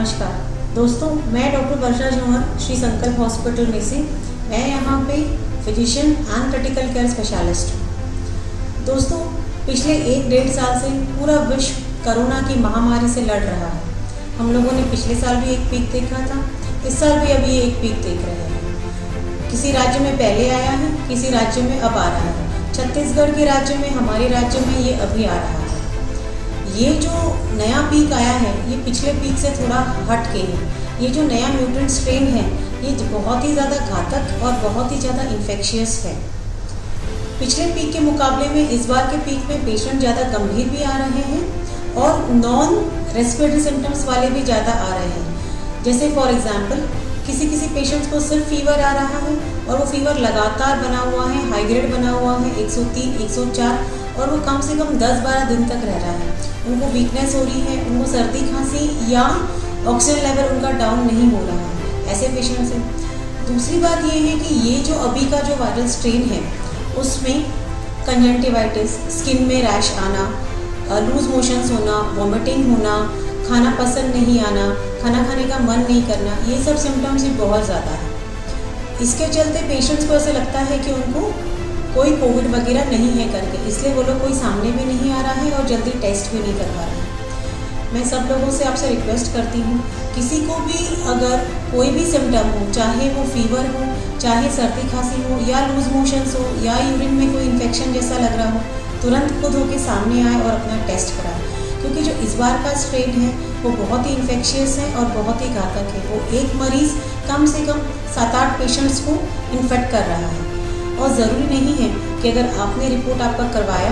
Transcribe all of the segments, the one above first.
नमस्कार दोस्तों, मैं डॉक्टर वर्षा जौहर श्री संकल्प हॉस्पिटल में से। मैं यहाँ पे physician and critical care specialist हूँ। दोस्तों, पिछले 1-1.5 साल से पूरा विश्व कोरोना की महामारी से लड़ रहा है। हम लोगों ने पिछले साल भी एक पीक देखा था, इस साल भी अभी एक पीक देख रहे हैं। किसी राज्य में पहले आया है, किसी राज्य में अब आ रहा है। छत्तीसगढ़ के राज्य में, हमारे राज्य में ये अभी आ रहा है। ये जो नया पीक आया है, ये पिछले पीक से थोड़ा हट के है। ये जो नया म्यूटेंट स्ट्रेन है, ये बहुत ही ज़्यादा घातक और बहुत ही ज़्यादा इन्फेक्शियस है। पिछले पीक के मुकाबले में इस बार के पीक में पेशेंट ज़्यादा गंभीर भी आ रहे हैं और नॉन रेस्पिरेटरी सिम्टम्स वाले भी ज़्यादा आ रहे हैं। जैसे फॉर एग्जांपल, किसी पेशेंट्स को सिर्फ फीवर आ रहा है और वो फीवर लगातार बना हुआ है, हाई ग्रेड बना हुआ है, 103, 104, और वो कम से कम 10-12 दिन तक रह रहा है। उनको वीकनेस हो रही है, उनको सर्दी खांसी या ऑक्सीजन लेवल उनका डाउन नहीं हो रहा है, ऐसे पेशेंट्स हैं। दूसरी बात ये है कि ये जो अभी का जो वायरल स्ट्रेन है, उसमें कंजंक्टिवाइटिस, स्किन में रैश आना, लूज मोशंस होना, वॉमिटिंग होना, खाना पसंद नहीं आना, खाना खाने का मन नहीं करना, ये सब सिम्टम्स भी बहुत ज़्यादा है। इसके चलते पेशेंट्स को ऐसा लगता है कि उनको कोई कोविड वगैरह नहीं है करके, इसलिए वो लोग कोई सामने भी नहीं आ रहा है और जल्दी टेस्ट भी नहीं करवा रहे हैं। मैं सब लोगों से आपसे रिक्वेस्ट करती हूँ, किसी को भी अगर कोई भी सिम्टम हो, चाहे वो फीवर हो, चाहे सर्दी खांसी हो, या लूज मोशंस हो, या यूरिन में कोई इन्फेक्शन जैसा लग रहा हो, तुरंत खुद होकर सामने आए और अपना टेस्ट कराएं। क्योंकि जो इस बार का स्ट्रेन है वो बहुत ही इन्फेक्शियस है और बहुत ही घातक है। वो एक मरीज़ कम से कम 7-8 पेशेंट्स को इन्फेक्ट कर रहा है। और ज़रूरी नहीं है कि अगर आपने रिपोर्ट आपका करवाया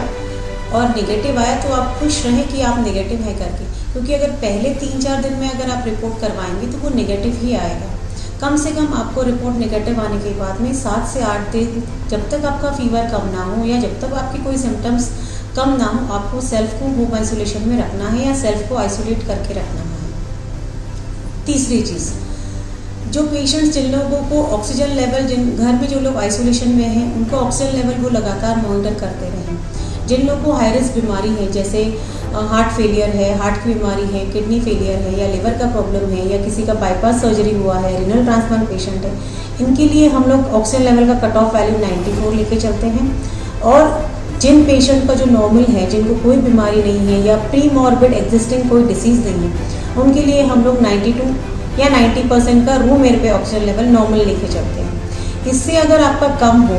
और नेगेटिव आया तो आप खुश रहें कि आप नेगेटिव है करके, क्योंकि अगर पहले 3-4 दिन में अगर आप रिपोर्ट करवाएंगे तो वो नेगेटिव ही आएगा। कम से कम आपको रिपोर्ट नेगेटिव आने के बाद में 7 से 8 दिन, जब तक आपका फीवर कम ना हो या जब तक आपके कोई सिम्टम्स कम ना हो, आपको सेल्फ को होम आइसोलेशन में रखना है या सेल्फ को आइसोलेट करके रखना है। तीसरी चीज़, जो पेशेंट्स, जिन लोगों को ऑक्सीजन लेवल, जिन घर में जो लोग आइसोलेशन में हैं, उनको ऑक्सीजन लेवल वो लगातार मॉनिटर करते रहें। जिन लोगों को हाई रिस्क बीमारी है, जैसे हार्ट फेलियर है, हार्ट की बीमारी है, किडनी फेलियर है, या लिवर का प्रॉब्लम है, या किसी का बाईपास सर्जरी हुआ है, रीनल ट्रांसप्लांट पेशेंट है, इनके लिए हम लोग ऑक्सीजन लेवल का कट ऑफ वैल्यू 94 लेके चलते हैं। और जिन पेशेंट का जो नॉर्मल है, जिनको कोई बीमारी नहीं है या प्री मॉर्बिड एग्जिस्टिंग कोई डिसीज़ नहीं है, उनके लिए हम लोग 92 या 90% का रूम एयर पे ऑक्सीजन लेवल नॉर्मल लेके चलते हैं। इससे अगर आपका कम हो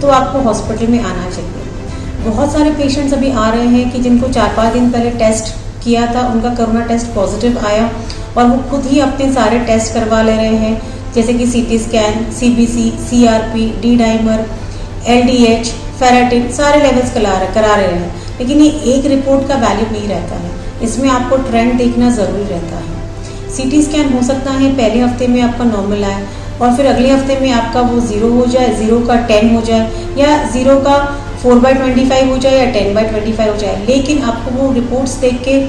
तो आपको हॉस्पिटल में आना चाहिए। बहुत सारे पेशेंट्स अभी आ रहे हैं कि जिनको 4-5 दिन पहले टेस्ट किया था, उनका कोरोना टेस्ट पॉजिटिव आया और वो खुद ही अपने सारे टेस्ट करवा ले रहे हैं, जैसे कि CT scan, CBC, CRP, D dimer, LDH, फेराटिन, सारे लेवल्स करा रहे हैं। लेकिन ये एक रिपोर्ट का वैल्यू नहीं रहता है, इसमें आपको ट्रेंड देखना ज़रूरी रहता है। CT स्कैन हो सकता है पहले हफ्ते में आपका नॉर्मल आए और फिर अगले हफ्ते में आपका वो 0 हो जाए, 0 का 10 हो जाए, या 0 का 4/25 हो जाए, या 10/25 हो जाए। लेकिन आपको वो रिपोर्ट्स देख के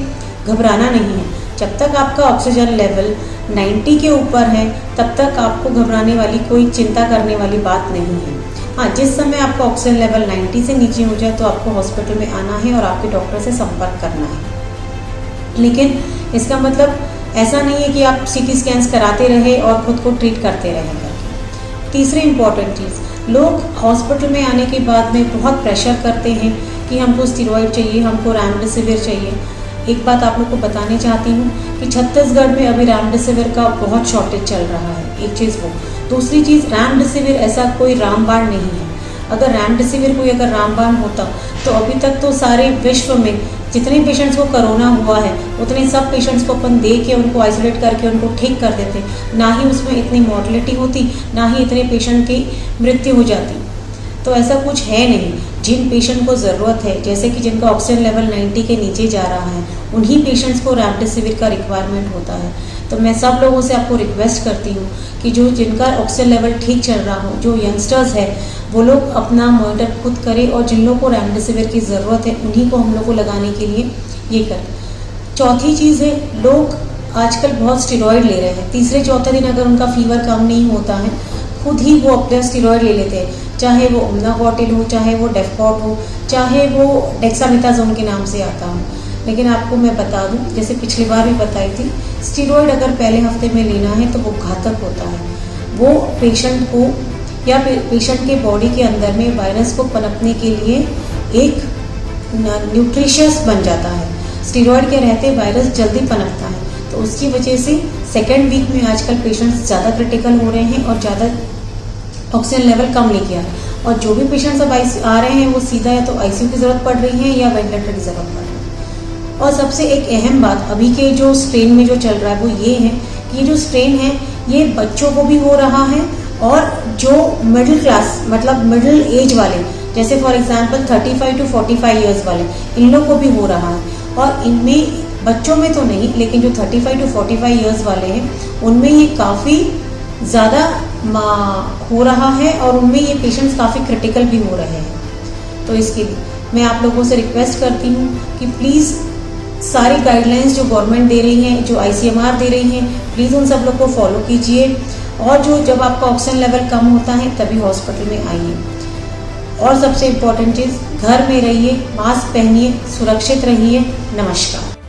घबराना नहीं है। जब तक आपका ऑक्सीजन लेवल 90 के ऊपर है, तब तक आपको घबराने वाली, कोई चिंता करने वाली बात नहीं है। हाँ, जिस समय आपका ऑक्सीजन लेवल 90 से नीचे हो जाए तो आपको हॉस्पिटल में आना है और आपके डॉक्टर से संपर्क करना है। लेकिन इसका मतलब ऐसा नहीं है कि आप CT स्कैन्स कराते रहे और खुद को ट्रीट करते रहेंगे। तीसरी इम्पॉर्टेंट चीज़, लोग हॉस्पिटल में आने के बाद में बहुत प्रेशर करते हैं कि हमको स्टेरॉइड चाहिए, हमको रेमडेसिविर चाहिए। एक बात आप लोग को बताने चाहती हूँ कि छत्तीसगढ़ में अभी रेमडेसिविर का बहुत शॉर्टेज चल रहा है, एक चीज़ वो। दूसरी चीज़, रेमडेसिविर ऐसा कोई रामबाण नहीं है। अगर रेमडेसिविर कोई अगर रामबाण होता तो अभी तक तो सारे विश्व में जितने पेशेंट्स को कोरोना हुआ है, उतने सब पेशेंट्स को अपन दे के उनको आइसोलेट करके उनको ठीक कर देते, ना ही उसमें इतनी मॉर्टेलिटी होती, ना ही इतने पेशेंट की मृत्यु हो जाती। तो ऐसा कुछ है नहीं। जिन पेशेंट को ज़रूरत है, जैसे कि जिनका ऑक्सीजन लेवल 90 के नीचे जा रहा है, उन्हीं पेशेंट्स को रेमडेसिविर का रिक्वायरमेंट होता है। तो मैं सब लोगों से आपको रिक्वेस्ट करती हूँ कि जो जिनका ऑक्सीजन लेवल ठीक चल रहा हो, जो यंगस्टर्स है, वो लोग अपना मॉनिटर खुद करें और जिन लोगों को रेमडेसिविर की ज़रूरत है उन्हीं को हम लोग को लगाने के लिए ये करें। चौथी चीज़ है, लोग आजकल बहुत स्टेरॉइड ले रहे हैं। तीसरे चौथे दिन अगर उनका फीवर कम नहीं होता है, खुद ही वो अपना स्टेरॉइड ले लेते हैं, चाहे वो ओमनाकॉटिल हो, चाहे वो डेफकॉट हो, चाहे वो डेक्सामेथासोन के नाम से आता हो। लेकिन आपको मैं बता दूं, जैसे पिछली बार भी बताई थी, स्टीरॉयड अगर पहले हफ्ते में लेना है तो वो घातक होता है। वो पेशेंट को या पेशेंट के बॉडी के अंदर में वायरस को पनपने के लिए एक न्यूट्रिशियस बन जाता है। स्टीरॉयड के रहते वायरस जल्दी पनपता है, तो उसकी वजह से सेकेंड वीक में आजकल पेशेंट्स ज़्यादा क्रिटिकल हो रहे हैं और ज़्यादा ऑक्सीजन लेवल कम लेके आ रहे हैं। और जो भी पेशेंट्स अब आ रहे हैं वो सीधा या तो आईसीयू की ज़रूरत पड़ रही है या वेंटिलेटर की ज़रूरत पड़ रही है। और सबसे एक अहम बात अभी के जो स्ट्रेन में जो चल रहा है वो ये है कि ये जो स्ट्रेन है ये बच्चों को भी हो रहा है और जो मिडिल क्लास मतलब मिडिल एज वाले, जैसे फॉर एग्जांपल 35 to 45 ईयर्स वाले, इन लोग को भी हो रहा है। और इनमें बच्चों में तो नहीं, लेकिन जो 35 to 45 ईयर्स वाले हैं उनमें ये काफ़ी ज़्यादा हो रहा है और उनमें ये पेशेंट्स काफ़ी क्रिटिकल भी हो रहे हैं। तो इसके लिए मैं आप लोगों से रिक्वेस्ट करती हूँ कि प्लीज़ सारी गाइडलाइंस जो गवर्नमेंट दे रही है, जो ICMR दे रही है, प्लीज़ उन सब लोग को फॉलो कीजिए। और जब आपका ऑक्सीजन लेवल कम होता है तभी हॉस्पिटल में आइए। और सबसे इम्पोर्टेंट चीज़, घर में रहिए, मास्क पहनिए, सुरक्षित रहिए। नमस्कार।